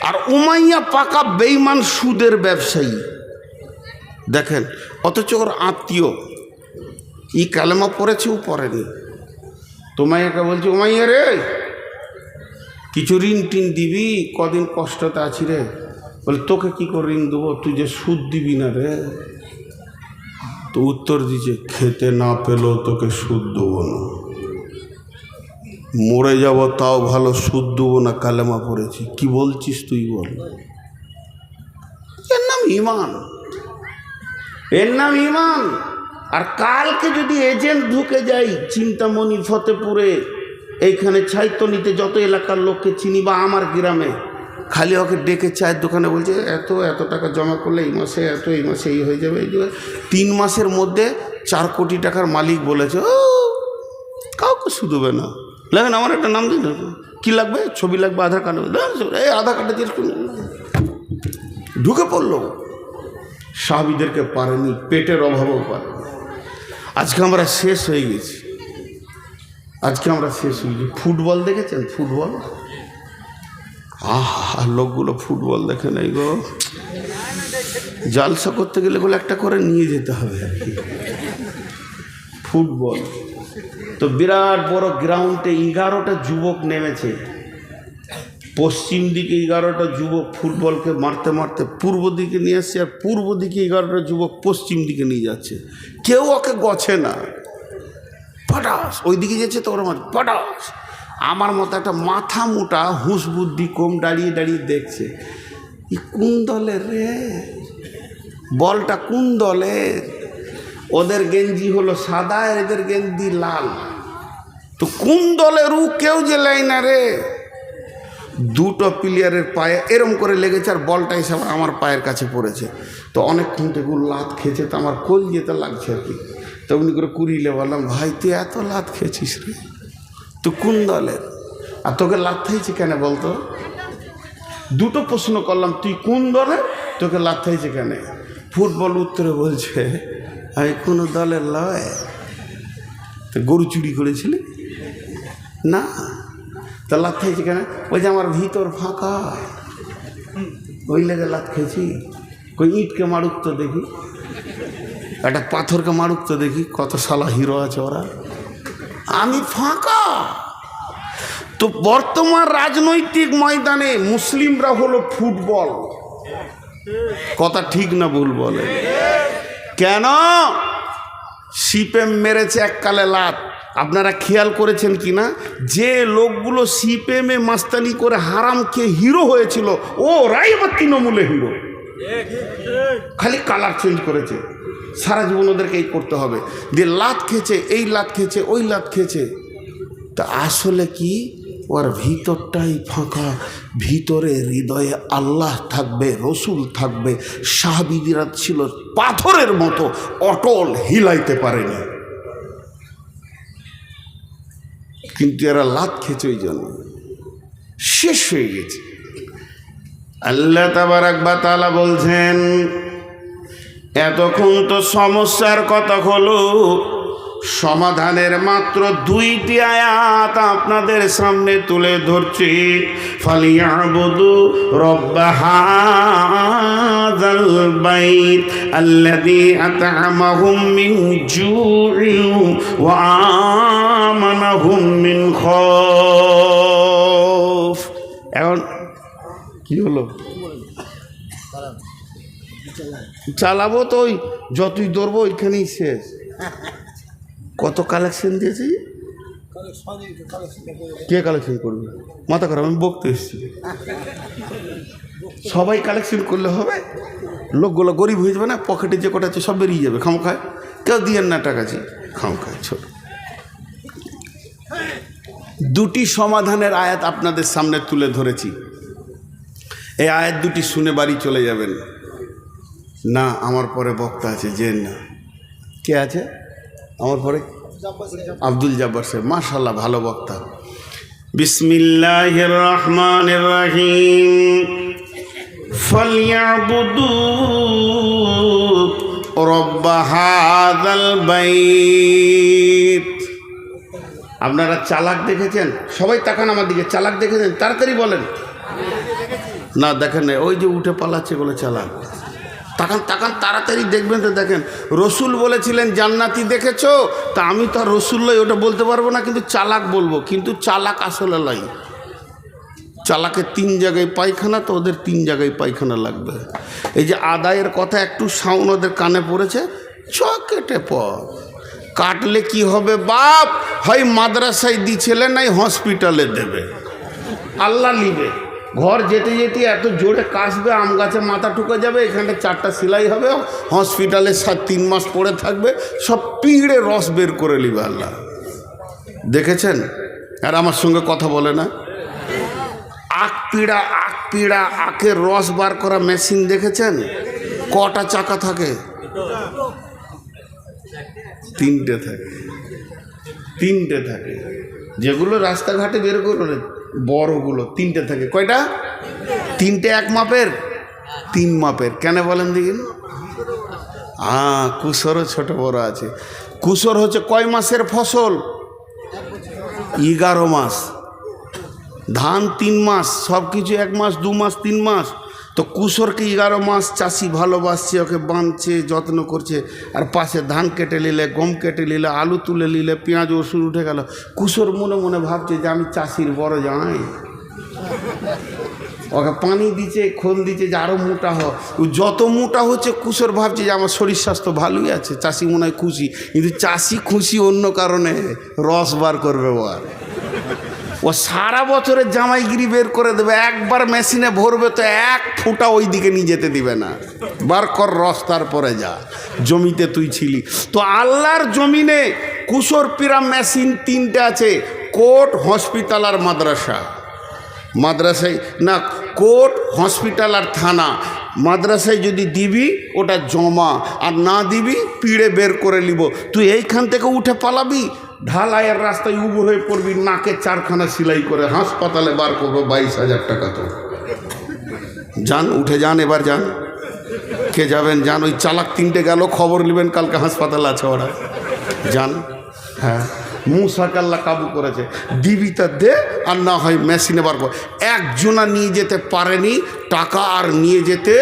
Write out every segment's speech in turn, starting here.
আর Umayya পাকা বেঈমান সুদের ব্যবসায়ী দেখেন, অথচ ওর আত্মীয় ই কালেমা পড়েছে, ও পড়েনি। তোমাইয়াকে বলছে, উমাইয়া রে কিছু ঋণ টিন দিবি, কদিন কষ্টতে আছি রে। বলে, তোকে কি করে ঋণ দেবো, তুই যে সুদ দিবি না রে। তো উত্তর দিচ্ছে, খেতে না পেলেও তোকে সুদ দেবো না, মরে যাব তাও ভালো, সুদ দেবো না, কালেমা পড়েছি। কি বলছিস তুই বল? এর নাম ইমান, এর নাম ইমান। আর কালকে যদি এজেন্ট ঢুকে যাই চিন্তামণি, ফতেপুরে, এইখানে ছাইতনিতে, যত এলাকার লোককে চিনি বা আমার গ্রামে, খালি ওকে ডেকে চায়ের দোকানে বলছে এত এত টাকা জমা করলে এই মাসে এত, এই মাসে এই হয়ে যাবে, এই 3 মাসের মধ্যে 4 কোটি টাকার মালিক বলেছে, ও কাউকে শুধবে না। লাগেন আমার একটা নাম দিন, কী লাগবে, ছবি লাগবে, আধার কার্ড, এই আধার কার্ডে ঢুকে পড়লো। সাহাবীদেরকে পারেনি, পেটের অভাবও পারেনি। আজকে আমরা শেষ হয়ে গেছি, আজকে আমরা শেষ হয়ে গেছি। ফুটবল দেখেছেন? ফুটবল, লোকগুলো ফুটবল দেখে নাই গো। জালসা করতে গেলে বলে একটা করে নিয়ে যেতে হবে আর কি। ফুটবল তো বিরাট বড় গ্রাউন্ডে 11টা যুবক নেমেছে। পশ্চিম দিকে 11টা যুবক ফুটবলকে মারতে মারতে পূর্ব দিকে নিয়ে আসছে, আর পূর্ব দিকে 11টা যুবক পশ্চিম দিকে নিয়ে যাচ্ছে। কেউ ওকে গছে না, পটাস ওই দিকে যাচ্ছে, তো ওরা পটাস। আমার মতো একটা মাথা মোটা হুঁশ বুদ্ধি কম দাঁড়িয়ে দাঁড়িয়ে দেখছে, ই কোন দলের রে, বলটা কোন দলের? ওদের গেঞ্জি হলো সাদা, এদের গেঞ্জি লাল, তো কোন দলের ও কেউ যে লাই না রে। 2টো প্লেয়ারের পায়ে এরম করে লেগেছে, আর বলটা হিসাবে আমার পায়ের কাছে পড়েছে। তো অনেকক্ষণ থেকে লাত খেয়েছে, তো আমার কোল যেতে লাগছে আর কি। তো উনি করে কুড়িলে বললাম, ভাই তুই এত লাত খেয়েছিস রে, তুই কোন দলের, আর তোকে লাত খাইছে কেন বলতো? 2টো প্রশ্ন করলাম, তুই কোন দলের, তোকে লাত খাইছে কেন? ফুটবল উত্তরে বলছে, আমি কোনো দলের লয়। তো গরু চুরি করেছিলি না, তা লাত খাইছে কেন? ওই যে আমার ভিতর ফাঁকা, ওই লেগে লাত খেয়েছি। কই ইটকে মারুক তো দেখি, একটা পাথরকে মারুক তো দেখি, কত শালা হিরো আছে ওরা, আমি ফাঁকা। তো বর্তমান রাজনৈতিক ময়দানে মুসলিমরা হলো ফুটবল। কথা ঠিক না ভুল বলে? কেন? সিপে মেরেছে এককালে লাত। আপনারা খেয়াল করেছেন কি না, যে লোকগুলো সিপিএমে মাস্তানি করে হারাম খেয়ে হিরো হয়েছিল, ওরাই আবার তৃণমূলে হিরো, খালি কালার চেঞ্জ করেছে। সারা জীবন ওদেরকে এই করতে হবে, যে লাত খেয়েছে, এই লাত খেয়েছে, ওই লাত খেয়েছে। তা আসলে কি, ওর ভিতরটাই ফাঁকা, ভিতরে হৃদয়ে আল্লাহ থাকবে, রসুল থাকবে। সাহাবীরা ছিল পাথরের মতো অটল, হিলাইতে পারেনি, কিন্তু এরা লাত খেয়েছে, ওই জন্য শেষ হয়ে গেছে। আল্লাহ তাবারাক ওয়া তাআলা বলছেন, এতক্ষণ তো সমস্যার কথা হলো, সমাধানের মাত্র 2টি আয়াত আপনাদের সামনে তুলে ধরছি। ফালিয়াবুদু রব্ব হাযাল বাইত আল্লাযী আত'আমাহুম মিন জু'ইন ওয়া আমানাহুম মিন খাউফ। এখন কি হলো? চালাবো তো, ওই যতই ধরবো ওইখানেই শেষ। কত কালেকশন দিয়েছি, কে কালেকশন করবে? মাথা খারাপ, আমি বকতে এসেছি। সবাই কালেকশন করলে হবে? লোকগুলো গরিব হয়ে যাবে না, পকেটে যে কটা আছে সব বেরিয়ে যাবে খামখায়। কেউ দিয়েন না টাকাছি খামখায়। ছোট 2টি সমাধানের আয়াত আপনাদের সামনে তুলে ধরেছি। এই আয়াত 2টি শুনে বাড়ি চলে যাবেন না। আমার পরে বক্তা আছে, জেন না, কে আছে আমার পরে? আব্দুল জব্বার সাহেব, মাশাআল্লাহ ভালো বক্তা। বিসমিল্লাহির রহমানির রহিম। ফালইয়াবুদু রব্ব হাযাল বাইত। আপনারা চালাক দেখেছেন? সবাই তাকান আমার দিকে। চালাক দেখেছেন? তাড়াতাড়ি বলেন। না দেখেন না, ওই যে উঠে পালাচ্ছে বলে চালাক। তাকান তাকান তাড়াতাড়ি দেখবেন তো। দেখেন রসুল বলেছিলেন জান্নাতি দেখেছো, তা আমি তো আর রসুল লই, ওটা বলতে পারবো না, কিন্তু চালাক বলবো। কিন্তু চালাক আসলে লাই, চালাকের 3 জায়গায় পায়খানা, তো ওদের 3 জায়গায় পায়খানা লাগবে। এই যে আদায়ের কথা একটু সাউন্ড ওদের কানে পড়েছে, কেটে পর কাটলে কি হবে বাপ, হয় মাদ্রাসায় দিছিলে নাই হসপিটালে দেবে, আল্লাহ নিবে। ঘর যেতে যেতে এত জোরে কাশবে, আম গাছে মাথা ঠুকে যাবে, এখানটা 4টা সেলাই হবে, হসপিটালে 3 মাস পড়ে থাকবে, সব পিঁড়ে রস বের করে নিবে আল্লাহ। দেখেছেন? আর আমার সঙ্গে কথা বলে না। আখ পিড়া আখের রস বার করা মেশিন দেখেছেন? কটা চাকা থাকে? 3টে থাকে। 3টে থাকে, যেগুলো রাস্তাঘাটে বের করে বড়গুলো 3টে থাকে। কয়টা? 3টে এক মাপের, 3 মাপের। কেন বলেন দেখি? কুসরও ছোট বড় আছে। কুসর হচ্ছে কয় মাসের ফসল? 11 মাস। ধান 3 মাস, সব কিছু 1 মাস 2 মাস 3 মাস। তো কুসরকে 11 মাস চাষি ভালোবাসছে, ওকে বাঁধছে, যত্ন করছে। আর পাশে ধান কেটে নিলে, গম কেটে নিলে, আলু তুলে নিলে, পেঁয়াজ ওষুধ উঠে গেল। কুসর মনে মনে ভাবছে যে আমি চাষির বড় জামাই, ওকে পানি দিচ্ছে, খোল দিচ্ছে যে আরও মোটা হয়। যত মোটা হচ্ছে কুসর ভাবছে যে আমার শরীর স্বাস্থ্য ভালোই আছে, চাষি মনে হয় খুশি। কিন্তু চাষি খুশি অন্য কারণে, রস বার করবে ও সারা বছরের জামাইগিরি বের করে দেবে, একবার মেশিনে ভরবে তো 1 ফুটা ওই দিকে নিয়ে যেতে দিবে না। বার কর রস, তারপরে যা, জমিতে তুই ছিলি। তো আল্লাহর জমিনে কুসর পিরা মেশিন 3টে আছে, কোর্ট, হসপিটাল আর মাদ্রাসা। মাদ্রাসায় না, কোর্ট, হসপিটাল আর থানা। মাদ্রাসায় যদি দিবি ওটা জমা, আর না দিবি পিড়ে বের করে নিব। তুই এইখান থেকে উঠে পালাবি, ঢালাইয়ের রাস্তায় উবুর হয়ে পড়বি, নাকে 4খানা সেলাই করে হাসপাতালে বার করবো 22,000 টাকা। তো যান, উঠে যান, এবার যান। কে যাবেন? যান। ওই চালাক 3টে গেল, খবর নেবেন কালকে হাসপাতালে আছে ওরা, যান। হ্যাঁ, মুসাকে আল্লাহ কাবু করেছে, দিবি তা দে, আর না হয় মেশিনে বার কর। একজনা নিয়ে যেতে পারেনি টাকা, আর নিয়ে যেতে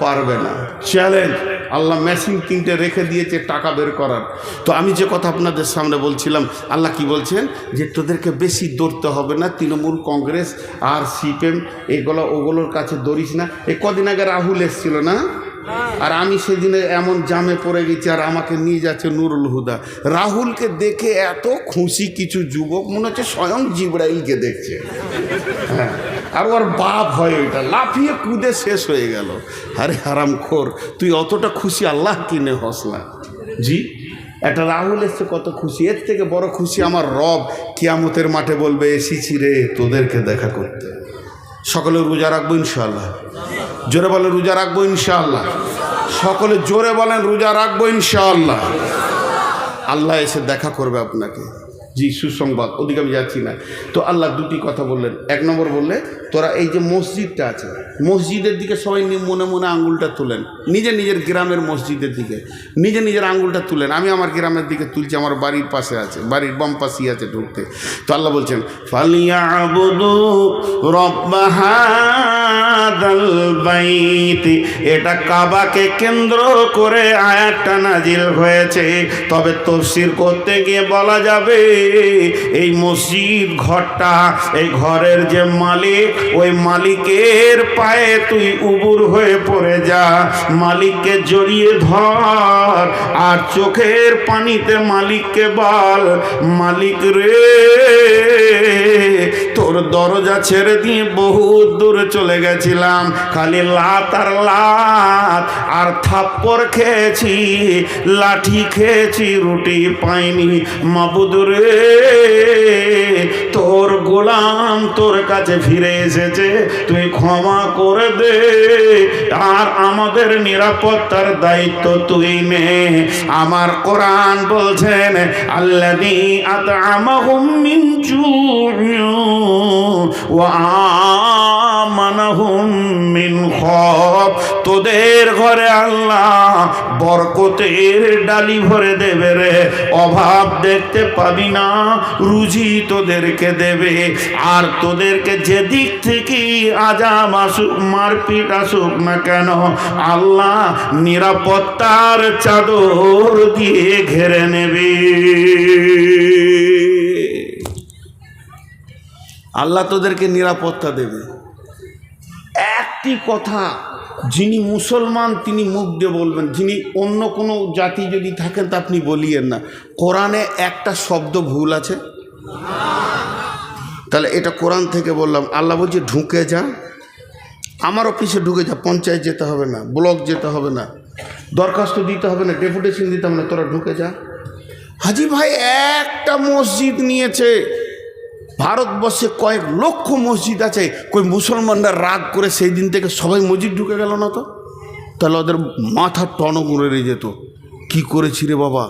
পারবে না। চ্যালেঞ্জ, আল্লাহ মেশিন 3টে রেখে দিয়েছে টাকা বের করার। তো আমি যে কথা আপনাদের সামনে বলছিলাম, আল্লাহ কি বলছেন যে তোদেরকে বেশি দৌড়তে হবে না, তৃণমূল, কংগ্রেস আর সিপিএম ওগুলোর কাছে দৌড়িস না। কদিন আগে রাহুল এসছিল না, আর আমি সেদিনে এমন জামে পড়ে গেছি, আর আমাকে নিয়ে যাচ্ছে নুরুল হুদা। রাহুলকে দেখে এত খুশি কিছু যুবক, মনে হচ্ছে স্বয়ং জিবরাইলকে দেখছে। হ্যাঁ, আর ওর বাপ হয় ওইটা, লাফিয়ে কুদে শেষ হয়ে গেল। আরে হারামখোর, তুই অতটা খুশি আল্লাহ কিনে হস না। জি, একটা রাহুল এসছে, কত খুশি। এর থেকে বড় খুশি আমার রব কিয়ামতের মাঠে বলবে, এসেছি রে তোদেরকে দেখা করতে। সকলে রোজা রাখবো ইনশাআল্লাহ। জোরে বলেন রোজা রাখবো ইনশাআল্লাহ। সকলে জোরে বলেন রোজা রাখবো ইনশাআল্লাহ। আল্লাহ এসে দেখা করবে আপনাকে। জি, সুসংবাদ, ওদিকে আমি যাচ্ছি না। তো আল্লাহ 2টি কথা বললেন। 1 নম্বর বললে, তোরা এই যে মসজিদটা আছে, মসজিদের দিকে সবাই মনে মনে আঙুলটা তুলেন, নিজের নিজের গ্রামের মসজিদের দিকে নিজের নিজের আঙুলটা তুলেন। আমি আমার গ্রামের দিকে তুলছি, আমার বাড়ির পাশে আছে, বাড়ির বাম পাশেই আছে ঢুকতে। তো আল্লাহ বলছেন, ফালিয়াবুদু রাব্ব হাযাল বাইত। এটা কাবাকে কেন্দ্র করে আয়াতটা নাজিল হয়েছে। তবে তাফসীর করতে গিয়ে বলা যাবে, এই মসজিদ ঘরটা, এই ঘরের যে মালিক, ওই মালিকের পায়ে তুই উবুর হয়ে পড়ে যা, মালিককে জড়িয়ে ধর, আর চোখের পানিতে মালিককে বল, মালিক রে, তোর দরজা ছেড়ে দিয়ে বহুত দূরে চলে গেছিলাম, খালি লাত আর লাত, আর থাপ্পড় খেয়েছি, লাঠি খেয়েছি, রুটি পাইনি। মাবুদ রে, তোর গোলাম তোর কাছে ফিরে এসেছে, তুই ক্ষমা করে দে, আর আমাদের নিরাপত্তার দায়িত্ব তুই নে। আমার কোরআন বলছেন, আল্লাযী আত'আমাহুম মিন জু'ইন ওয়া আমানাহুম মিন খব, তোদের ঘরে আল্লাহ বরকতের ডালি ভরে দেবে রে, অভাব দেখতে পাবি না, রুজি তোদেরকে দেবে। আর তোদেরকে যেদিক থেকে আজাব আসুক, মারপিট আসুক না কেন, আল্লাহ নিরাপত্তার চাদর দিয়ে ঘেরে নেবে। আল্লাহ তোদেরকে নিরাপত্তা দেবে। একটি কথা যিনি মুসলমান তিনি মুখ দিয়ে বলবেন, যিনি অন্য কোনো জাতি যদি থাকেন তা আপনি বলিয়েন না কোরআনে একটা শব্দ ভুল আছে। তাহলে এটা কোরআন থেকে বললাম। আল্লাহ বলছে ঢুকে যা, আমার অফিসে ঢুকে যা, পঞ্চায়েত যেতে হবে না, ব্লক যেতে হবে না, দরখাস্ত দিতে হবে না, ডেপুটেশন দিতে হবে না, তোরা ঢুকে যা। হাজি ভাই একটা মসজিদ নিয়েছে, ভারতবর্ষে কয়েক লক্ষ মসজিদ আছে, কই মুসলমানরা রাগ করে সেই দিন থেকে সবাই মসজিদ ঢুকে গেল না? তো তাহলে ওদের মাথা টনক উড়ে যেত, কি করেছি রে বাবা,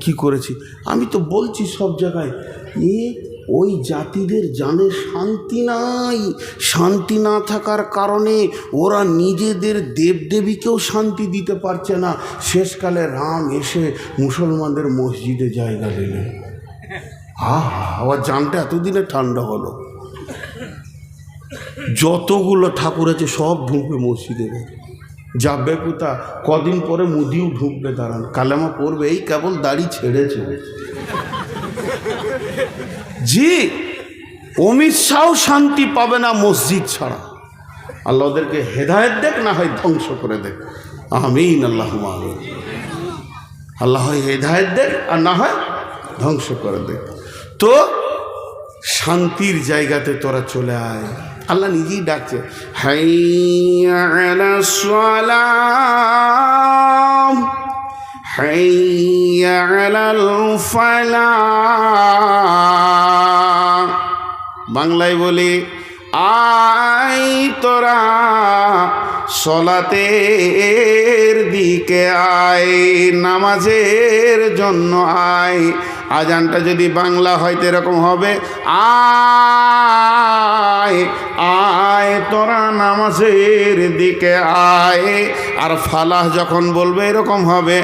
কি করেছি। আমি তো বলছি সব জায়গায়, ওই জাতিদের জানে শান্তি নাই, শান্তি না থাকার কারণে ওরা নিজেদের দেবদেবীকেও শান্তি দিতে পারছে না। শেষকালে রাম এসে মুসলমানদের মসজিদে জায়গা দিলেন। আবার জানটা এতদিনে ঠান্ডা হলো। যতগুলো ঠাকুর আছে সব ঢুকবে মসজিদে, যাবে কোথা, কদিন পরে মুদিও ঢুকবে, দাঁড়ান কালেমা পড়বে, এই কেবল দাড়ি ছেড়েছে। জি, অমিত শাহ শান্তি পাবে না মসজিদ ছাড়া। আল্লাহ ওদেরকে হেদায়েত দেখ, না হয় ধ্বংস করে দেখ। আমিন, আল্লাহুম্মা আমিন। আল্লাহ হয় হেদায়েত দেখ, আর না হয় ধ্বংস করে দেখ। তো শান্তির জায়গাতে তোরা চলে আয়। আল্লাহ নিজেই ডাকছে, হাইয়া আলাস সালাম, হাইয়া আলাল ফালাহ। বাংলায় বলি, আয় তোরা সলাতের দিকে আয়, নামাজের জন্য আয়। আজানটা যদি বাংলা হয় তো এরকম হবে, আয় আয় তোরা নামাজের দিকে আয়। আর ফালাহ যখন বলবে এরকম হবে,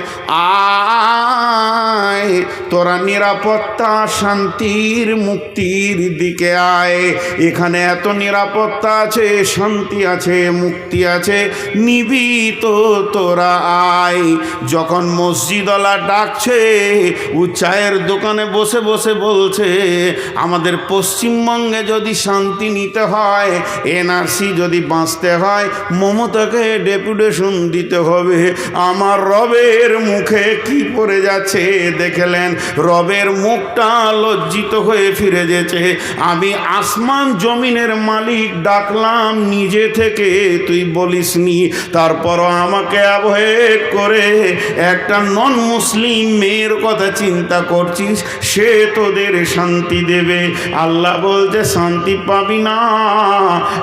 আয় তোরা নিরাপত্তা, শান্তির, মুক্তির দিকে আয়। এখানে এত নিরাপত্তা আছে, শান্তি আছে, মুক্তি আছে, নিবি তো তোরা আয়। যখন মসজিদওয়ালা ডাকছে, ও চায়ের দোকানে বসে বসে বলছে, আমাদের পশ্চিমবঙ্গে যদি শান্তি নিতে হয়, এনআরসি যদি বাঁচতে হয়, মমতাকে ডেপুটেশন দিতে হবে। আমার রবের মুখে কি পড়ে যাচ্ছে দেখলেন? রবের মুখটা লজ্জিত হয়ে ফিরে যেছে। আমি আসমান জমিনের মালিক ডাকলাম নিজে থেকে, তুই বলিসনি, তারপরও আমাকে অ্যাভয়েড করে একটা নন মুসলিম মেয়ের কথা চিন্তা করছিস, সে তোদের শান্তি দেবে। আল্লাহ বলছে শান্তি পাবি না,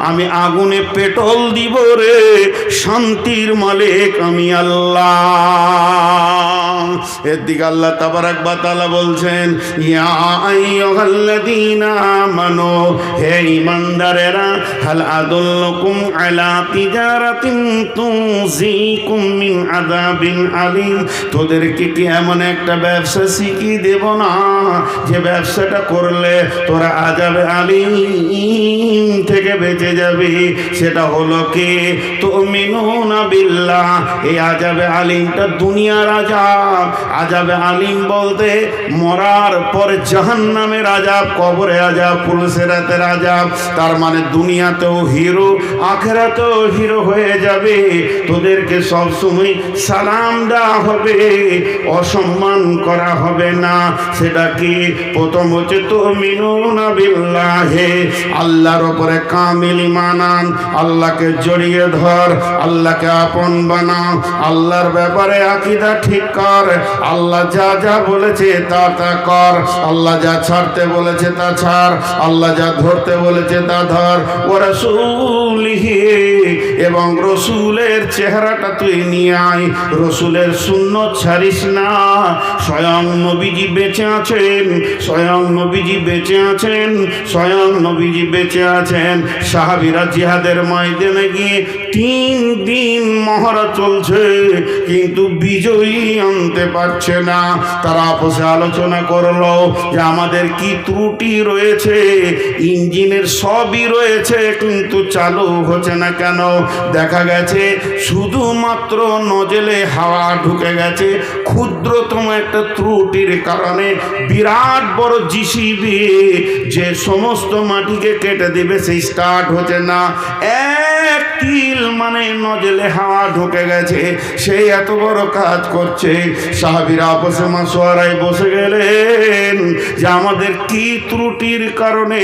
আমি আগুনে পেট্রোল দিব রে, শান্তির মালিক আমি আল্লাহ। এর দিকে আল্লাহ তাবারাক ওয়া তাআলা বলছেন, ইয়া আইয়ুহাল্লাযীনা আমানু, হে ঈমানদারেরা, হাল আদুল্লুকুম আলা তিজারাতিন তুনজিকুম মিন আযাবিন আলীম। তোদেরকে কি এমন একটা ব্যবসা শিখিয়ে দেব না, যে ব্যবসাটা করলে তোরা আযাবে আলীম থেকে বেঁচে যাবে? সেটা হলো কি, তুমিনুনা বিল্লাহ। এই আযাবে আলীমটা দুনিয়ার আযাব। আযাবে আলীম বলতে মরার পর জাহান্নামের আযাব, কবরে আযাব, পুলসিরাতের আযাব। তার মানে দুনিয়াতেও হিরো, আখিরাতেও হিরো হয়ে যাবে। তোদেরকে সব সময় সালাম দেওয়া হবে, অসম্মান করা হবে না। সেটা কি? প্রথম হচ্ছে তুমিনুনা বিল্লাহি, আল্লাহর উপরে কামিল ঈমান আন, আল্লাহকে জড়িয়ে ধর, আল্লাহকে আপন বানাও, আল্লাহর ব্যাপারে আকীদা ঠিক কর, আল্লাহ যা যা বলেছে তা তা কর, আল্লাহ যা ছাড়তে বলেছে তা ছাড়, আল্লাহ যা ধরতে বলেছে তা ধর। ওয়া রাসূলিহি, এবং রসুলের চেহারাটা তুই নিয়ে আয়, রসুলের সুন্নত ছাড়িস না। স্বয়ং নবীজি বেঁচে আছেন, স্বয়ং নবীজি বেঁচে আছেন, স্বয়ং নবীজি বেঁচে আছেন। সাহাবীরা জিহাদের ময়দানে গিয়ে 3 দিন মহড়া চলছে, কিন্তু বিজয়ী আনতে পারছে না। তারা আপসে আলোচনা করলো যে আমাদের কি ত্রুটি রয়েছে, ইঞ্জিনের সবই রয়েছে কিন্তু চালু হচ্ছে না কেন? দেখা গেছে শুধুমাত্র নজলে হাওয়া ঢুকে গেছে। ক্ষুদ্রতম একটা ত্রুটির কারণে বিরাট বড় জিসিবি যে সমস্ত মাটিকে কেটে দেবে সেই স্টার্ট হচ্ছে না। এক তিল মানে নজলে হাওয়া ঢুকে গেছে, সেই এত বড় কাজ করছে। সাহাবীরা আপসে মাসওয়ারায় বসে গেলেন যে আমাদের কি ত্রুটির কারণে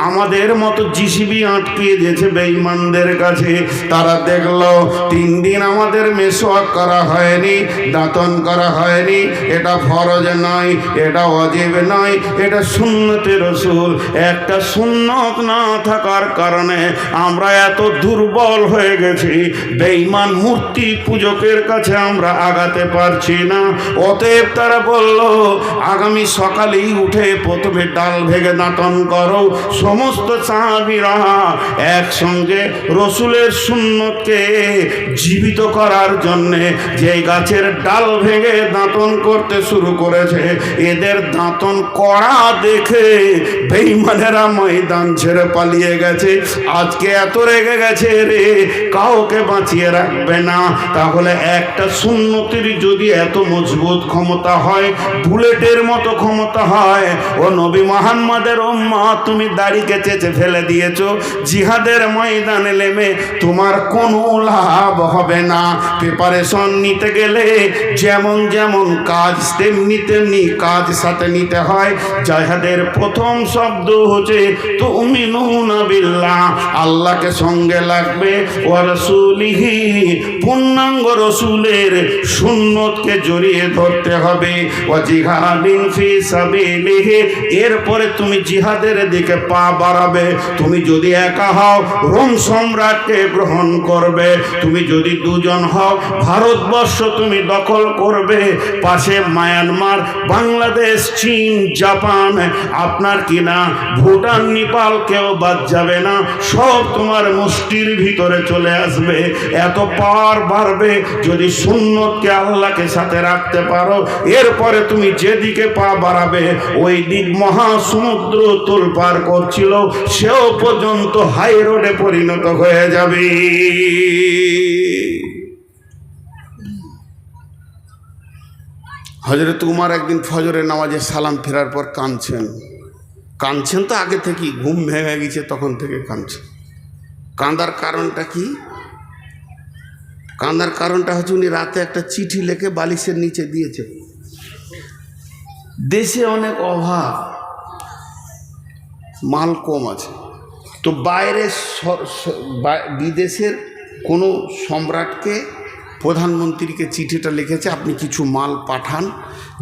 আমাদের মতো জিসিবি আটকিয়ে দিয়েছে বেঈমানদের কাছে। তারা দেখলো 3 দিন আমাদের মেসওয়াক করা হয়নি, দাঁতন করা হয়নি। এটা ফরজ নয়, এটা ওয়াজিব নয়, এটা সুন্নতে রাসূল। একটা সুন্নত না থাকার কারণে আমরা এত দুর্বল হয়ে গেছি, বেঈমান মূর্তি পূজকের কাছে আমরা আগাতে পারছি না। অতএব তারা বলল আগামী সকালেই উঠে প্রথমে ডাল ভেঙে দাঁতন করো। সমস্ত সাহাবীরা একসঙ্গে রসুলের সুন্নতকে জীবিত করার জন্যে যে গাছের ডাল ভেঙে দাঁতন করতে শুরু করেছে, এদের দাঁতন করা দেখে বেঈমানেরা ময়দান ছেড়ে পালিয়ে গেছে। আজকে এত রেগে গেছে রে, কাউকে বাঁচিয়ে রাখবে না। তাহলে একটা সুন্নতির যদি এত মজবুত ক্ষমতা হয়, বুলেটের মতো ক্ষমতা হয়, ও নবী মুহাম্মদের উম্মত তুমি দাড়িকে চেঁচে ফেলে দিয়েছো, জিহাদের ময়দানে নেমে তোমার কোনো লাভ হবে না। প্রিপারেশন নিতে গেলে যেমন যেমন কাজ তেমনি তেমনি কাজ সাথে নিতে হয়। জিহাদের প্রথম শব্দ হচ্ছে তুমিনুনা বিল্লাহ, আল্লাহকে সঙ্গে লাগবে, ওয়া রাসূলিহি, পূর্ণাঙ্গ রসুলের সুন্নতকে জড়িয়ে ধরতে হবে, ওয়া জিহাদিন ফি সাবিলিহি, এরপরে তুমি জিহাদের দিকে পা বাড়াবে। তুমি যদি একা হও রোম সম্রাটকে গ্রহণ করবে, তুমি যদি 2 জন হও ভারতবর্ষ তুমি দখল করবে, পাশে মায়ানমার, বাংলাদেশ, চীন, জাপান, আপনার কিনা ভুটান, নেপাল কেউ বাদ যাবে না, সব তোমার মুষ্টির ভিতরে চলে আসবে। এত পাওয়ার বাড়বে যদি সুন্নতকে আল্লাহকে সাথে রাখতে পারো। এরপরে তুমি যেদিকে পা বাড়াবে ওই দিক মহাসমুদ্র তোলপাড় করছিল, সেও পর্যন্ত হাই রোডে পরিণত হয়ে যাবে। হযরত উমর একদিন ফজরের নামাজে সালাম ফেরার পর কাঁদছেন তো আগে থেকেই, ঘুম ভেঙে গেছে তখন থেকে কাঁদছেন। কাঁদার কারণটা কি? কাঁদার কারণটা হচ্ছে উনি রাতে একটা চিঠি লিখে বালিশের নিচে দিয়েছে। দেশে অনেক অভাব, মাল কম আছে, তো বাইরে বিদেশের কোনো সম্রাটকে, প্রধানমন্ত্রীকে চিঠিটা লিখেছে আপনি কিছু মাল পাঠান,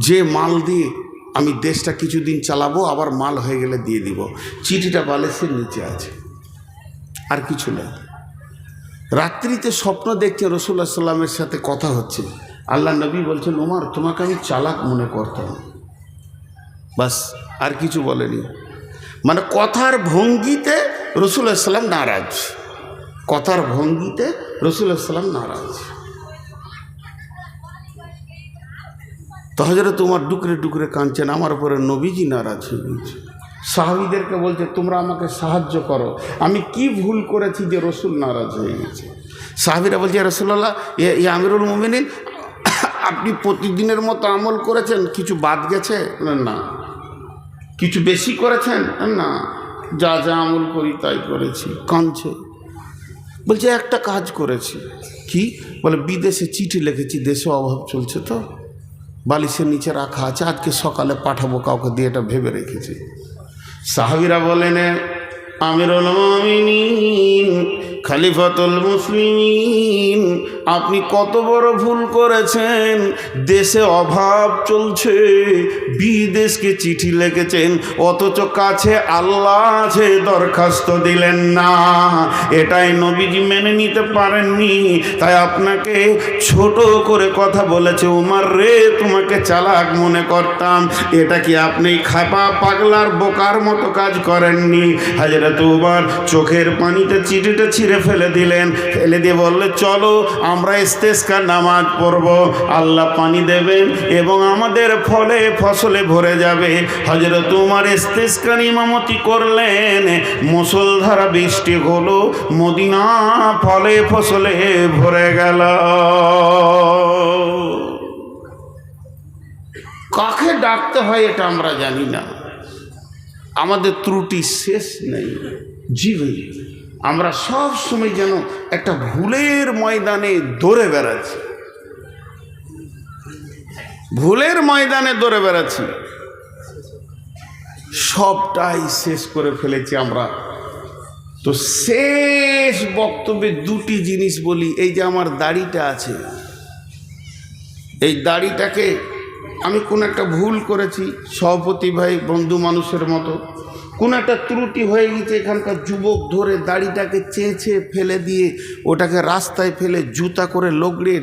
যে মাল দিয়ে আমি দেশটা কিছুদিন চালাবো, আবার মাল হয়ে গেলে দিয়ে দিব। চিঠিটা বালিশের নিচে আছে, আর কিছু নেই। রাত্রিতে স্বপ্ন দেখছে রাসূলুল্লাহ সাল্লাল্লাহু আলাইহি ওয়াসাল্লামের সাথে কথা হচ্ছে। আল্লাহ নবী বলছেন ওমর তোমাকে আমি চালাক মনে করতাম, বাস, আর কিছু বলেনি। মানে কথার ভঙ্গিতে রাসূলুল্লাহ সাল্লাল্লাহু আলাইহি ওয়াসাল্লাম নারাজ, কথার ভঙ্গিতে রাসূলুল্লাহ সাল্লাল্লাহু আলাইহি ওয়াসাল্লাম নারাজ। তো হযরত উমর ডুকরে ডুকরে কাঁদছেন, আমার উপরে নবীজি নারাজ হয়ে গেছে। সাহাবীদেরকে বলছে তোমরা আমাকে সাহায্য করো, আমি কি ভুল করেছি যে রসুল নারাজ হয়ে গেছে? সাহাবীরা বলছে রাসূলুল্লাহ, ইয়া আমিরুল মুমিনিন, আপনি প্রতিদিনের মতো আমল করেছেন, কিছু বাদ গেছে? না। কিছু বেশি করেছেন? না, যা যা আমল করি তাই করেছি। কাঁদছে, বলছে একটা কাজ করেছি। কি? বলে বিদেশে চিঠি লিখেছি, দেশে অভাব চলছে তো বালিশের নিচে রাখা আছে, আজকে সকালে পাঠাবো, কাউকে দিয়ে এটা ভেবে রেখেছি। সাহাবীরা বলেন আমিরুল মুমিনিন, খলিফাতুল মুসলিমিন, আপনি কত বড় ভুল করেছেন। দেশে অভাব চলছে, বিদেশকে চিঠি লিখেছেন, অথচ কাছে আল্লাহ আছে, দরখাস্ত দিলেন না। এটাই নবীজি মেনে নিতে পারেননি, তাই আপনাকে ছোট করে কথা বলেছে। উমর রে, তোমাকে চালাক মনে করতাম, এটা কি আপনি খাপা পাগলার বোকার মতো কাজ করেননি? হযরত উমর চোখের পানিতে চিঠিটা ছিঁড়ে ছিঁড়ে ফেলে দিলেন, ফেলে দিয়ে বললে চলো আমরা ইস্তেসকার নামাজ পড়ব, আল্লাহ পানি দেবেন এবং আমাদের ফলে ফসলে ভরে যাবে। হযরত উমর ইস্তেসকার ইমামতি করলেন, মুষলধারা বৃষ্টি হলো, মদিনা ফলে ফসলে ভরে গেল। কাকে ডাকতে হয় এটা আমরা জানি না, আমাদের ত্রুটি শেষ নেই। জি ভাই, আমরা সব সময় যেন একটা ভুলের ময়দানে দৌড়ে বেড়াচ্ছি, ভুলের ময়দানে দৌড়ে বেড়াচ্ছি, সবটাই শেষ করে ফেলেছি আমরা। তো শেষ বক্তব্যে দুটি জিনিস বলি। এই যে আমার দাড়িটা আছে, এই দাড়িটাকে আমি কোন একটা ভুল করেছি, সভাপতি ভাই বন্ধু মানুষের মতো কোন একটা ত্রুটি হয়ে গেছে, এখানকার যুবক ধরে দাড়িটাকে চেঁচে ফেলে দিয়ে ওটাকে রাস্তায় ফেলে জুতা করে লগড়িয়ে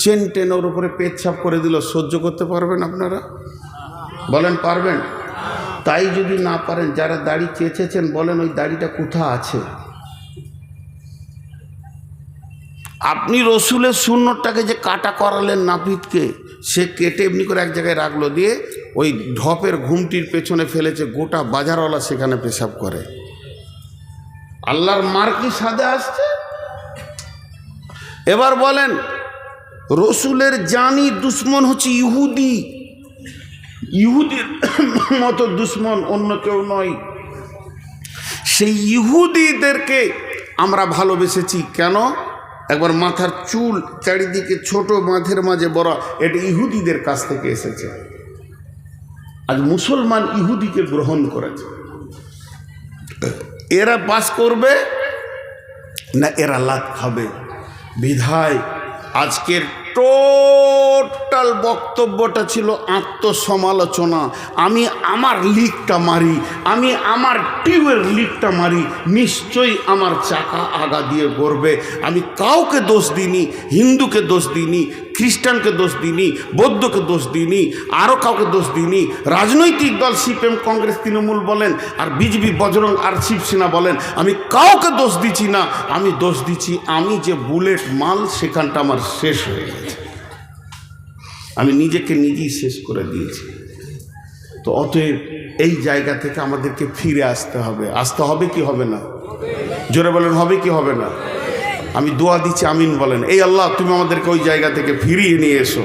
চেন টেনে ওর উপরে পেচ্ছাপ করে দিল। সহ্য করতে পারবেন আপনারা? বলেন পারবেন? তাই যদি না পারেন, যারা দাড়ি চেঁচেছেন বলেন ওই দাড়িটা কোথা আছে? আপনি রসুলের সুন্নতটাকে যে কাটা করালেন নাপিতকে, সে কেটে এমনি করে এক জায়গায় রাখলো, দিয়ে ওই ঢপের ঘুমটির পেছনে ফেলেছে, গোটা বাজারওয়ালা সেখানে পেশাব করে। আল্লাহর মার কি সাদে আসছে? এবার বলেন, রসুলের জানি দুশ্মন হচ্ছে ইহুদি, ইহুদির মতো দুশ্মন অন্য কেউ নয়। সেই ইহুদিদেরকে আমরা ভালোবেসেছি কেন? একবার মাথার চুল চারিদিকে ছোট, মাঝের মাঝে বড়, এটা ইহুদিদের কাছ থেকে এসেছে। আজ মুসলমান ইহুদিকে গ্রহণ করেছে। এরা বাস করবে না এরা লাত খাবে? বিধায় আজকের টোটাল বক্তব্যটা ছিল আত্মসমালোচনা। আমি আমার লিকটা মারি, আমি আমার টিউবের লিকটা মারি, নিশ্চয়ই আমার চাকা আগা দিয়ে গড়বে। আমি কাউকে দোষ দিইনি, হিন্দুকে দোষ দিইনি, খ্রিস্টানকে দোষ দিইনি, বৌদ্ধকে দোষ দিইনি, আরও কাউকে দোষ দিইনি। রাজনৈতিক দল সিপিএম, কংগ্রেস, তৃণমূল বলেন, আর বিজেপি, বজরং আর শিবসেনা বলেন, আমি কাউকে দোষ দিচ্ছি না। আমি দোষ দিচ্ছি আমি যে বুলেট মাল, সেখানটা আমার শেষ হয়ে গেছে, আমি নিজেকে নিজেই শেষ করে দিয়েছি। তো অতএব এই জায়গা থেকে আমাদেরকে ফিরে আসতে হবে। আসতে হবে কি হবে না? জোরে বলেন, হবে কি হবে না? আমি দোয়া দিচ্ছি, আমিন বলেন। এই আল্লাহ, তুমি আমাদেরকে ওই জায়গা থেকে ফিরিয়ে নিয়ে এসো।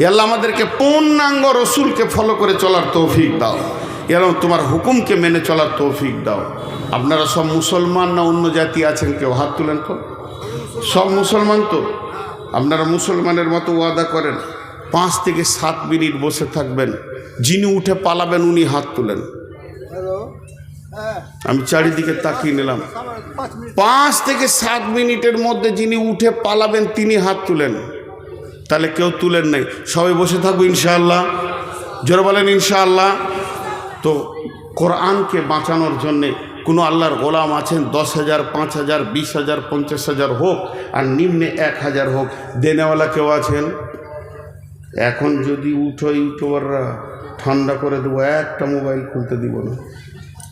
এই আল্লাহ, আমাদেরকে পূর্ণাঙ্গ রসুলকে ফলো করে চলার তৌফিক দাও। এবং তোমার হুকুমকে মেনে চলার তৌফিক দাও। আপনারা সব মুসলমান না অন্য জাতি আছেন? কেউ হাত তুলেন তো। সব মুসলমান তো? আপনারা মুসলমানের মতো ওয়াদা করেন 5 থেকে 7 মিনিট বসে থাকবেন, যিনি উঠে পালাবেন উনি হাত তুলেন। আমি চারিদিকে তাকিয়ে নিলাম, 5 থেকে 7 মিনিটের মধ্যে যিনি উঠে পালাবেন তিনি হাত তুলেন। তাহলে কেউ তুলেন নাই, সবাই বসে থাকবো ইনশাআল্লাহ। জোরে বলেন ইনশাআল্লাহ। তো কোরআনকে বাঁচানোর জন্যে কোনো আল্লাহর গোলাম আছেন, 10,000, 5,000, 20,000, 50,000 হোক, আর নিম্নে 1,000 হোক, দেনেওয়ালা কেউ আছেন? এখন যদি উঠো ইউটিউবাররা, ঠান্ডা করে দেবো, একটা মোবাইল খুলতে দিব না,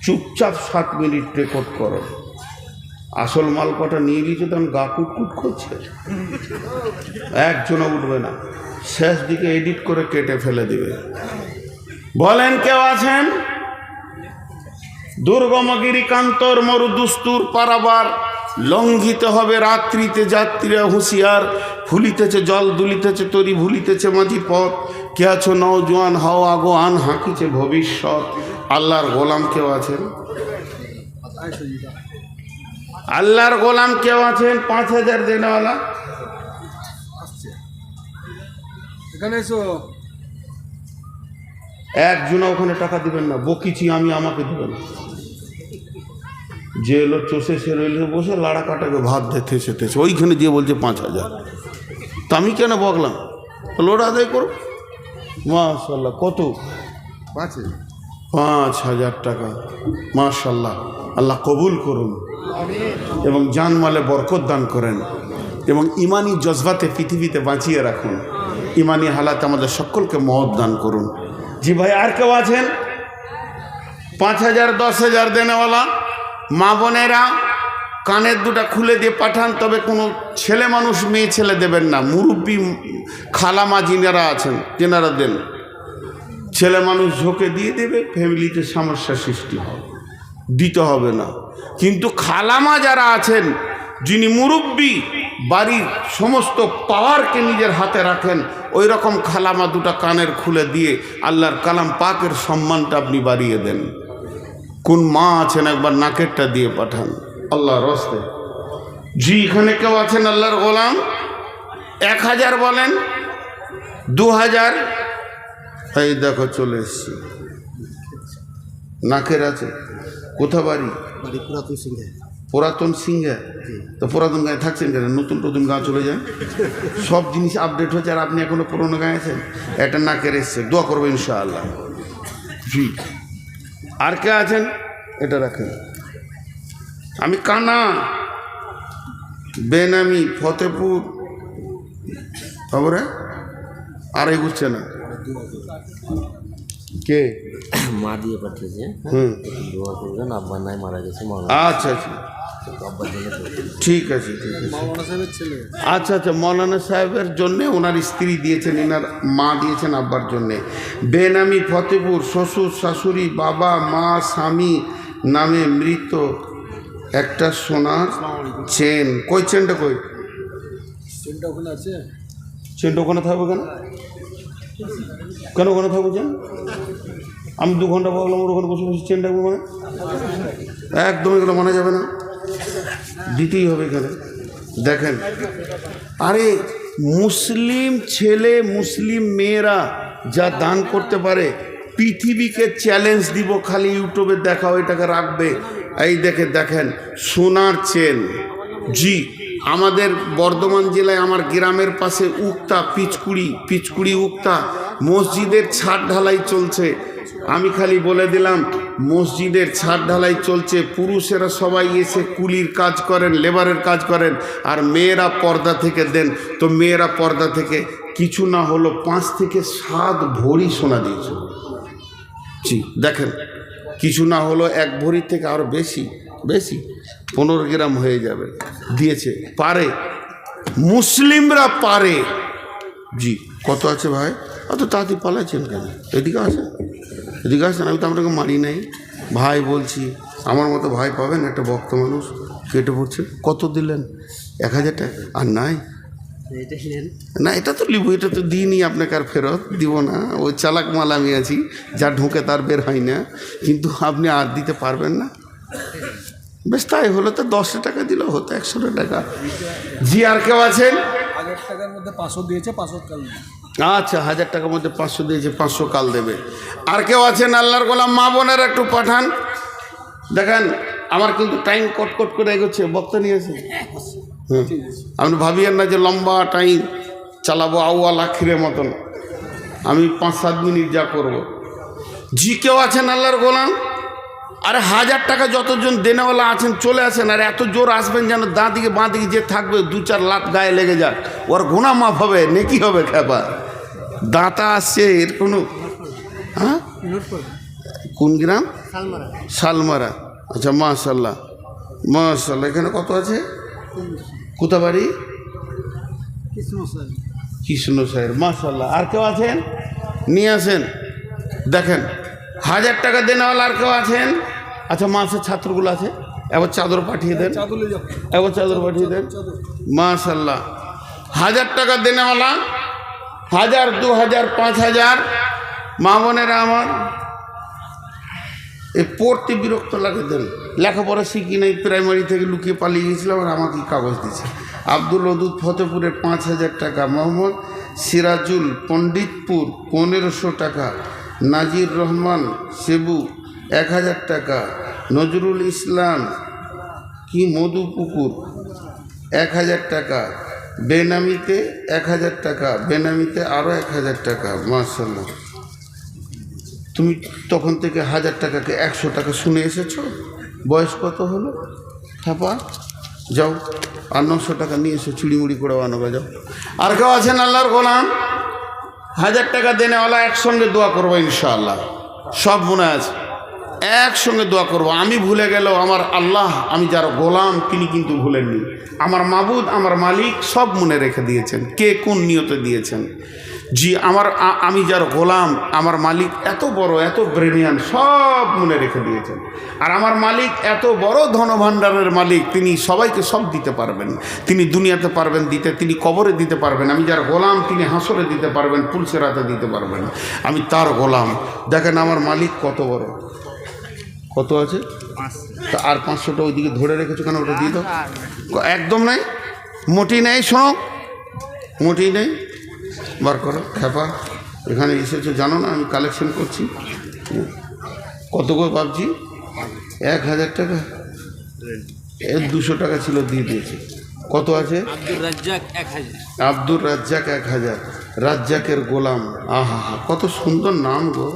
চুপচাপ 7 মিনিট রেকর্ড করো। আসল মাল কটা নিয়ে গিয়েছে, তখন গা কুটকুট করছে, একজনও উঠবে না, শেষ দিকে এডিট করে কেটে ফেলে দিবে। বলেন কেউ আছেন? দুর্গমগিরি কান্তর মরু দুস্তুর পারাবার, লঙ্ঘিতে হবে রাত্রিতে যাত্রীরা হুঁশিয়ার, ফুলিতেছে জল দুলিতেছে তরি, ভুলিতেছে মাঝি পথ, কে আছো নওজোয়ান হও আগোয়ান, হাঁকিছে ভবিষ্যৎ। আল্লাহর গোলাম কেউ আছেন? আল্লাহর গোলাম কেউ আছেন? 5,000 দেনেওয়ালা এখানে এসো। একজনা ওখানে টাকা দিবেন না, বকিছি আমি, আমাকে দেবেন। যে এলো চষে সে রইল বসে লাড়া কাটাকে ভাত দেখতে সেতেছে, ওইখানে দিয়ে বলছে 5,000। তা আমি কেন বকলাম? লোড আদায় করো। মাশাল্লাহ। কত? 5,000 টাকা। মাশাল্লাহ, আল্লাহ কবুল করুন এবং জানমালে বরকত দান করেন এবং ইমানি জজবাতে পৃথিবীতে বাঁচিয়ে রাখুন। ইমানি হালাতে আমাদের সকলকে মহৎ দান করুন। জি ভাই, আর কেউ আছেন? 5,000, 10,000 দেনেওয়ালা মা বোনেরা, কানের দুটা খুলে দিয়ে পাঠান, তবে কোনো ছেলে মানুষ মেয়ে ছেলে দেবেন না। মুরব্বী খালামা যিনারা আছেন তেনারা দেন। ছেলে মানুষ ঝোঁকে দিয়ে দেবে, ফ্যামিলিতে সমস্যা সৃষ্টি হবে, দিতে হবে না। কিন্তু খালামা যারা আছেন, যিনি মুরব্বী, বাড়ির সমস্ত পাওয়ারকে নিজের হাতে রাখেন, ওই রকম খালামা দুটা কানের খুলে দিয়ে আল্লাহর কালাম পাকের সম্মানটা আপনি বাড়িয়ে দেন। কোন মা আছেন একবার নাকেরটা দিয়ে পাঠান আল্লাহর রাস্তে। জি, এখানে কেউ আছেন আল্লাহর গোলাম? 1000 বলেন, 2000, এই দেখো চলে এসছি। নাকের আছে, কোথা বাড়ি? পুরাতন সিংহে। তো পুরাতন গায়ে থাকছেন কেন? নতুন নতুন গাঁ চলে যায়, সব জিনিস আপডেট হচ্ছে, আর আপনি এখনো পুরোনো গায়ে আছেন। একটা নাকের এসছে, দোয়া করবো ইনশাআল্লাহ। জি, আর কে আছেন? এটা রাখেন। আমি কানা, বেনামি, ফতেপুর, খবরে আর এগুচ্ছে না। কে? মা দিয়ে পাঠিয়েছে, দোয়া করবেন, আব্বা নাই মারা গেছে। আচ্ছা আচ্ছা, আব্বার জন্য ঠিক আছে ঠিক আছে। মাওলানা সাহেবের ছেলে। আচ্ছা আচ্ছা, মৌলানা সাহেবের জন্যে ওনার স্ত্রী দিয়েছেন, এনার মা দিয়েছেন আব্বার জন্যে। বেনামি ফতেপুর, শ্বশুর শাশুড়ি, বাবা মা স্বামী নামে মৃত একটা সোনার চেন। কই চেনটা? কই চেনটা ওখানে আছে? চেনটা ওখানে থাকবে কেন? কেন ওখানে থাকবো চেন? আমি 2 ঘন্টা ভাবলাম ওর ওখানে বসে বসে চেন রাখবো, মানে একদম এগুলো মানা যাবে না, দিতেই হবে এখানে। দেখেন, আরে মুসলিম ছেলে মুসলিম মেয়েরা যা দান করতে পারে, পৃথিবীকে চ্যালেঞ্জ দিব, খালি ইউটিউবে দেখাও, এটাকে রাখবে। এই দেখেন সোনার চেন। জি, আমাদের বর্ধমান জেলায় আমার গ্রামের পাশে উক্তা পিচকুড়ি উক্তা মসজিদের ছাদ ঢালাই চলছে। আমি খালি বলে দিলাম, মসজিদের ছাদ ঢালাই চলছে, পুরুষেরা সবাই এসে কুলির কাজ করেন, লেবারের কাজ করেন, আর মেয়েরা পর্দা থেকে দেন। তো মেয়েরা পর্দা থেকে কিছু না হলো 5 থেকে 7 ভরি সোনা দিয়েছে। জি, দেখেন, কিছু না হলো 1 ভরির থেকে আরও বেশি 15 গ্রাম হয়ে যাবে, দিয়েছে। পারে, মুসলিমরা পারে। জি, কত আছে ভাই? অত তাড়াতাড়ি পালাচ্ছেন কেন? এদিকে আসেন, আমি তো আপনাকে মারি নাই ভাই, বলছি আমার মতো ভাই পাবেন? একটা ভক্ত মানুষ কেটে পড়ছে। কত দিলেন? 1000 টাকা। আর নাই না, এটা তো লিবো, এটা তো দিইনি আপনাকে, আর ফেরত দিব না। ওই চালাক মাল আমি আছি, যা ঢুকে তার বের হয় না। কিন্তু আপনি আর দিতে পারবেন না। বেশ, তাই হলো তো 10 টাকা দিলেও হতো, 100 টাকা। জি, আর কেউ আছেন? 1000 টাকার মধ্যে 500 দিয়েছে, 500 কাল দিয়েছে। আচ্ছা, 1000 টাকার মধ্যে 500 দিয়েছে, 500 কাল দেবে। আর কেউ আছেন আল্লাহর গোলাম? মা বোনেরা একটু পাঠান। দেখেন, আমার কিন্তু টাইম কট করে এগোচ্ছে, বক্তা নিয়েছে। আপনি ভাবিয়েন না যে লম্বা টাইম চালাবো আউয়াল আখিরের মতন। আমি 5-7 মিনিট যা করব। জি, কেউ আছেন আল্লাহর গোলাম? আরে 1000 টাকা যতজন দেনেওয়ালা আছেন চলে আসেন, আর এত জোর আসবেন যেন বাঁ দিকে যে থাকবে 2-4 লাত গায়ে লেগে যাক, ওর গুনাহ মাফ হবে, নেকি হবে। খেপা দাঁতা আসছে এর কোনো। হ্যাঁ, কোন গ্রাম? শালমারা। আচ্ছা, মাশাল্লাহ। এখানে কত আছে? কোথা বাড়ি? কৃষ্ণ সাহের। মাশাল্লাহ। আর কেউ আছেন? নিয়ে আসেন। দেখেন, 1000 টাকা দেনেওয়ালা আর কেউ আছেন? আচ্ছা, মাসের ছাত্রগুলো আছে, একবার চাদর পাঠিয়ে দেন, মাশাল্লাহ। 1000 টাকা দেনেওয়ালা, 1000, 2000, 5000। মা বোনেরা আমার, এ পড়তে বিরক্ত লাগে, দেন। লেখাপড়া শিখি নাই, প্রাইমারি থেকে লুকিয়ে পালিয়ে গেছিলাম, আর আমাকে কাগজ দিচ্ছে। আব্দুল ওদুদ ফতেপুরে 5000 টাকা। মোহাম্মদ সিরাজুল পণ্ডিতপুর 1500 টাকা। নাজির রহমান সেবু 1000 টাকা। নজরুল ইসলাম মধুপুকুর 1000 টাকা। বেনামিতে 1000 টাকা, বেনামিতে আরও 1000 টাকা। মাশাল্লাহ। তুমি তখন থেকে 1000 টাকাকে 100 টাকা শুনে এসেছো। বয়স কত হলো? ছাপা যাও, আর 900 টাকা নিয়ে এসো, চুড়িমুড়ি করে আনোগা, যাও। আর কেউ আছেন আল্লাহর গোলাম? 1000 টাকা দেনেওয়ালা একসঙ্গে দোয়া করবো ইনশাআল্লাহ, সব মনে আছে। একসঙ্গে দোয়া করব। আমি ভুলে গেলেও আমার আল্লাহ, আমি যার গোলাম, তিনি কিন্তু ভুলেননি। আমার মাবুদ, আমার মালিক সব মনে রেখে দিয়েছেন, কে কোন নিয়তে দিয়েছেন। জি, আমি যার গোলাম, আমার মালিক এত বড়, এত ব্রেনিয়ান, সব মনে রেখে দিয়েছেন। আর আমার মালিক এত বড় ধনভাণ্ডারের মালিক, তিনি সবাইকে সব দিতে পারবেন। তিনি দুনিয়াতে পারবেন দিতে, তিনি কবরে দিতে পারবেন। আমি যার গোলাম, তিনি হাসরে দিতে পারবেন, পুলসেরাতে দিতে পারবেন। আমি তার গোলাম। দেখেন আমার মালিক কত বড়। কত আছে? তা আর 500টা ওইদিকে ধরে রেখেছো কেন? ওটা দিয়ে দাও। একদম নাই, মোটি নেই, শোনো, মোটি নেই, বার করো। খেপা এখানে এসেছো জানো না আমি কালেকশন করছি। কত করে ভাবছি? 1000 টাকা, 200 টাকা ছিল, দিয়ে দিয়েছি। কত আছে? আব্দুর রাজ্জাক 1000, রাজ্জাকের গোলাম। আহা হা, কত সুন্দর নাম গো।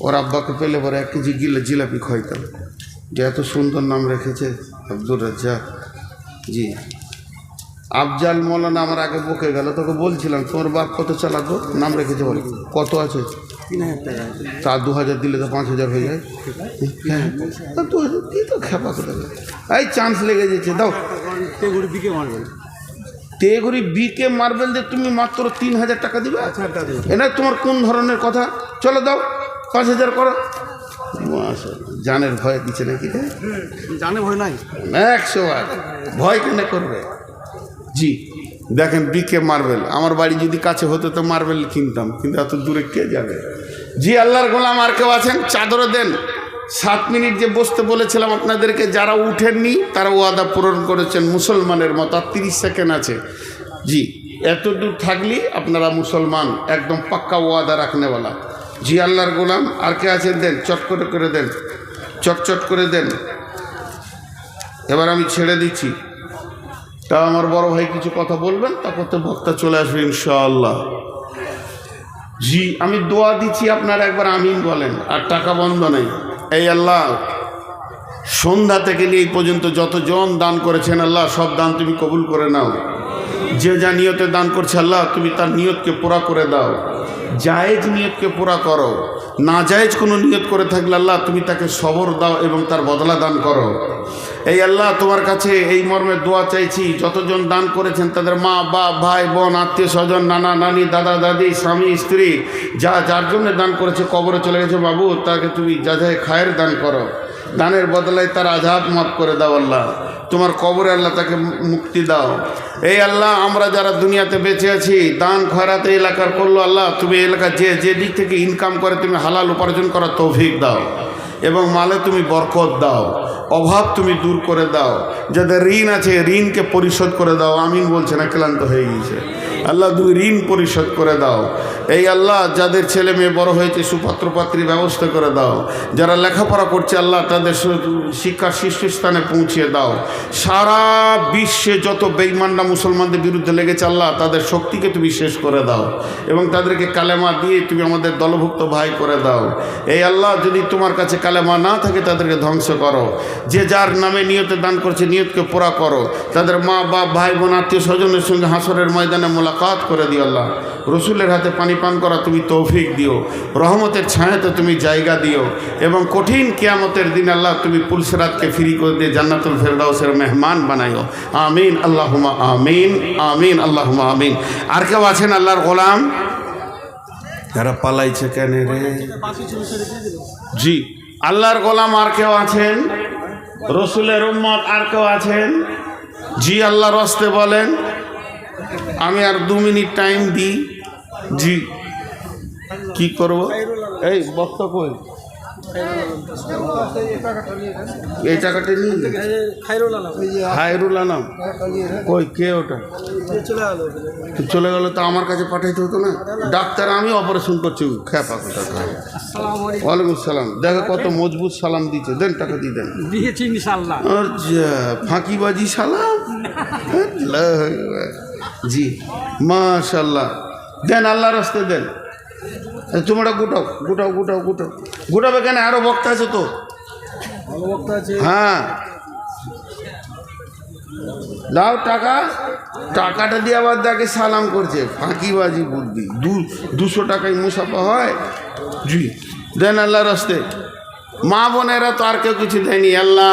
ওর আব্বাকে পেলে পরে 1 কেজি জিলাপি খাইতাম, যে এত সুন্দর নাম রেখেছে আব্দুর রাজ্জাক। জি, আফজাল মৌলানা আমার আগে বকে গেল, তোকে বলছিলাম তোমার বাপ কত চালাক গো, নাম রেখেছে বলে। কত আছে? 3000 টাকা। তা 2000 দিলে তো 5000 হয়ে যায়। হ্যাঁ, 2000 দিয়ে তো খেপা করে। এই চান্স লেগে যাচ্ছে, দাও। তেগুড়ি বিকে মারবেন, তেগুড়ি বিকে মার্বেল দিয়ে তুমি মাত্র 3000 টাকা দিবে? এটা তোমার কোন ধরনের কথা? চলো দাও, 5000 করো। জানের ভয় দিচ্ছে নাকি? জানে ভয় নাই, 100 বার ভয় কেন করবে? জি, দেখেন বিকে মার্বেল। আমার বাড়ি যদি কাছে হতো তো মার্বেল কিনতাম, কিন্তু এত দূরে কে যাবে? জি, আল্লাহর গোলাম আর কেউ আছেন? চাদরে দেন। 7 মিনিট যে বসতে বলেছিলাম আপনাদেরকে, যারা উঠেননি তারা ওয়াদা পূরণ করেছেন মুসলমানের মতো। আর 30 সেকেন্ড আছে। জি, এত দূর থাকলেই আপনারা মুসলমান, একদম পাক্কা ওয়াদা রাখনেওয়ালা। জি, আল্লাহর গোলাম আর কে আছেন? দেন, চট করে দেন, চটচট করে দেন। এবার আমি ছেড়ে দিচ্ছি। তা আমার বড় ভাই কিছু কথা বলবেন, তারপর তো বক্তা চলে আসবে ইনশাআল্লাহ। জি, আমি দোয়া দিচ্ছি, আপনারা একবার আমিন বলেন। আর টাকা বন্ধ নেই। এই আল্লাহ, সন্ধ্যা থেকে নিয়ে এই পর্যন্ত যতজন দান করেছেন আল্লাহ, সব দান তুমি কবুল করে নাও। যে যা নিয়তে দান করছে আল্লাহ, তুমি তার নিয়তকে পুরা করে দাও। জায়েজ নিয়তকে পুরা করো। না জায়েজ কোনো নিয়ত করে থাকলে আল্লাহ, তুমি তাকে সবর দাও এবং তার বদলা দান করো। এই আল্লাহ, তোমার কাছে এই মর্মে দোয়া চাইছি, যতজন দান করেছেন তাদের মা, বাপ, ভাই, বোন, আত্মীয় স্বজন, নানা নানি, দাদা দাদি, স্বামী স্ত্রী, যা যার জন্য দান করেছে, কবরে চলে গেছে বাবু, তাকে তুমি যা যায় খায়ের দান করো। দানের বদলায় তার আযাব মাফ করে দাও আল্লাহ। তোমার কবরে আল্লাহ তাকে মুক্তি দাও। এই আল্লাহ, আমরা যারা দুনিয়াতে বেঁচে আছি, দান খয়রাত এই এলাকার করলো আল্লাহ, তুমি এই এলাকার যে দিক থেকে ইনকাম করে তুমি হালাল উপার্জন করার তৌফিক দাও এবং মালে তুমি বরকত দাও। অভাব তুমি দূর করে দাও। যাদের ঋণ আছে ঋণকে পরিশোধ করে দাও। আমিন বলছে না, ক্লান্ত হয়ে গিয়েছে। আল্লাহ, তুমি ঋণ পরিশোধ করে দাও। এই আল্লাহ, যাদের ছেলে মেয়ে বড় হয়েছে সুপাত্রপাত্রীর ব্যবস্থা করে দাও। যারা লেখাপড়া করছে আল্লাহ, তাদের শিক্ষার শীর্ষস্থানে পৌঁছিয়ে দাও। সারা বিশ্বে যত বেঈমানরা মুসলমানদের বিরুদ্ধে লেগেছে আল্লাহ, তাদের শক্তিকে তুমি শেষ করে দাও এবং তাদেরকে কালেমা দিয়ে তুমি আমাদের দলভুক্ত ভাই করে দাও। এই আল্লাহ, যদি তোমার কাছে কালেমা না থাকে তাদেরকে ধ্বংস করো। যে যার নামে নিয়তে দান করছে নিয়তকে পুরা করো। তাদের মা, বাপ, ভাই, বোন, আত্মীয় স্বজনের সঙ্গে হাসরের ময়দানে মোলাকাত করে দিও আল্লাহ। রসুলের হাতে পানি পান করা তুমি তৌফিক দিও। রহমতের ছায়াতে তুমি জায়গা দিও এবং কঠিন কিয়ামতের দিন আল্লাহ, তুমি পুলসিরাতকে ফ্রি করে দিয়ে জান্নাতুল ফেরদাউসের মেহমান বানাইও। আমিন আল্লাহুম্মা আমিন, আমিন আল্লাহুম্মা আমিন। আর কেউ আছেন আল্লাহর গোলাম? যারা পালাইছে কেন রে? জি, আল্লাহর গোলাম আর কেউ আছেন? রসুলের উম্মত আর কেউ আছেন? জি, আল্লাহর রাস্তে বলেন। আমি আর 2 মিনিট টাইম দিই। জি, কি করব? এই বক্তা কই? এই টাকাটা নিয়ে খায়রুল আলম কই? কে ওটা? চলে গেল তো আমার কাছে পাঠাইতে হতো না? ডাক্তার, আমি অপারেশন করছি। খেপা কোথা? ওয়ালাইকুম সালাম। দেখো কত মজবুত সালাম দিচ্ছে। দেন, টাকা দিয়ে দেন। ফাঁকিবাজি সালাম। জি, মাশাল্লাহ। দেন, আল্লাহর রাস্তে দেন। তোমরা গোটাবে কেন? আরো বক্তা আছে তো। হ্যাঁ, দাও টাকা। টাকাটা দিয়ে আবার দেখে সালাম করছে। ফাঁকিবাজি বুদ্ধি। 200 টাকায় মুসাফা হয়? জি, দেন আল্লাহর রাস্তে। মা বোনেরা তো আর কেউ কিছু দেয়নি, আল্লাহ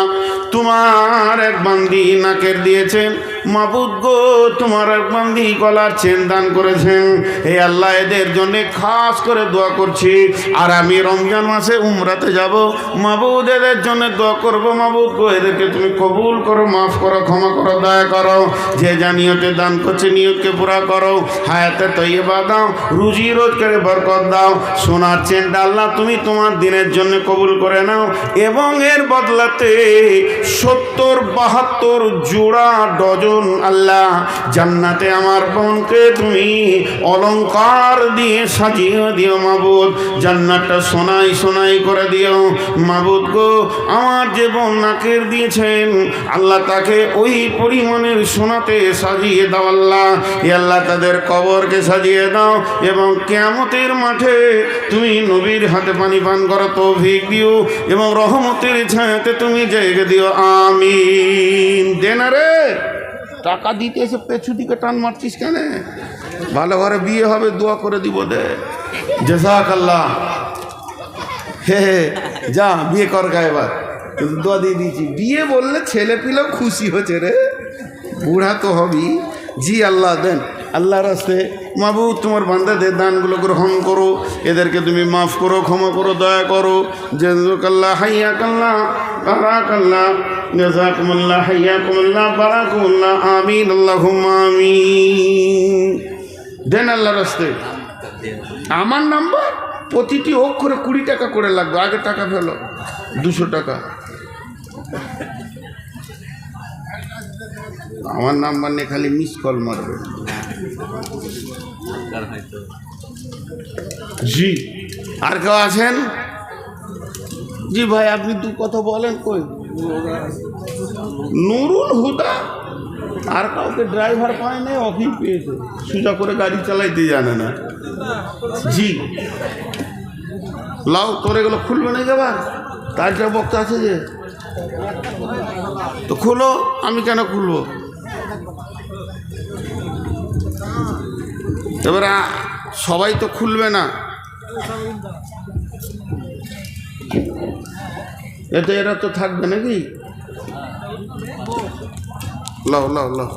তোমার এক বান্দি নাকের দিয়েছেন, মাবুদ গো তোমার এক বান্দি গলার চেন দান করেছেন, হে আল্লাহ এদের জন্য খাস করে দোয়া করছি। আর আমি রমজান মাসে উমরাতে যাব, মাবুদ এদের জন্য দোয়া করবো, মাবুদ গো এদেরকে তুমি কবুল করো, মাফ করো, ক্ষমা করো, দয়া করো। যে যা নিয়তে দান করছে নিয়তকে পুরা করো, হায়াতে তৈয়বা দাও, রুজি রোজগারে বরকত দাও। সোনার চেনটা আল্লাহ তুমি তোমার দিনের জন্য কবুল করে নাও, এবং এর বদলাতে 70-72 জোড়া ডজন আল্লাহ জান্নাতে আমার বোনকে তুমি অলংকার দিয়ে সাজিয়ে দিও মাবুদ। জান্নাতটা সোনাই সোনাই করে দিও মাবুদ গো। আমার যে বোন নাকের দিয়েছেন আল্লাহ তাকে ওই পরিমাণের সোনাতে সাজিয়ে দাও আল্লাহ। এ আল্লাহ তাদের কবরকে সাজিয়ে দাও, এবং কিয়ামতের মাঠে তুমি নবীর হাতে পানি পান করো তৌফিক দিও, এবং রহমতের ছায়াতে তুমি জায়গা দিও, আমিন। দেনা রে টাকা দিতে এসে পেছু দিকে টান মারছিস কেন? ভালো ঘরে বিয়ে হবে, দোয়া করে দিব, দে জাযাকাল্লাহ। হে যা বিয়ে কর গা, এবার দোয়া দিয়ে দিয়েছি। বিয়ে বললে ছেলে পিলেও খুশি হচ্ছে রে, বুড়া তো হবি। জি আল্লাহ দেন আল্লাহর রাস্তে। মাবুদ তোমার বান্দাদের দানগুলো গ্রহণ করো, এদেরকে তুমি মাফ করো, ক্ষমা করো, দয়া করো। জাযাকাল্লাহ, হাইয়াকাল্লাহ, বারাকাল্লাহ, জাযাকুমুল্লাহ, হাইয়াকুমুল্লাহ, বারাকুমুল্লাহ, আমিন, আল্লাহুম্মা আমিন। দেন আল্লাহর রাস্তে। আমার নাম্বার প্রতিটি অক্ষরে 20 টাকা করে লাগবে, আগে টাকা ফেলো 200 টাকা। আমার নাম্বার নিয়ে খালি মিস কল মারবে। জি আর কেউ আছেন? জি ভাই আপনি দু কথা বলেন। কই নুরুল হুদা? আর কাউকে ড্রাইভার পায় নাই, অফিস পেয়েছে, সোজা করে গাড়ি চালাইতে জানে না। জি লাও তোর এগুলো খুলবে না যাবার, তার যা বক্তা আছে যে, তো খুলো, আমি কেন খুলবো? এবার সবাই তো খুলবে না, এতে এরা তো থাকবে নাকি? লাও লাও লাও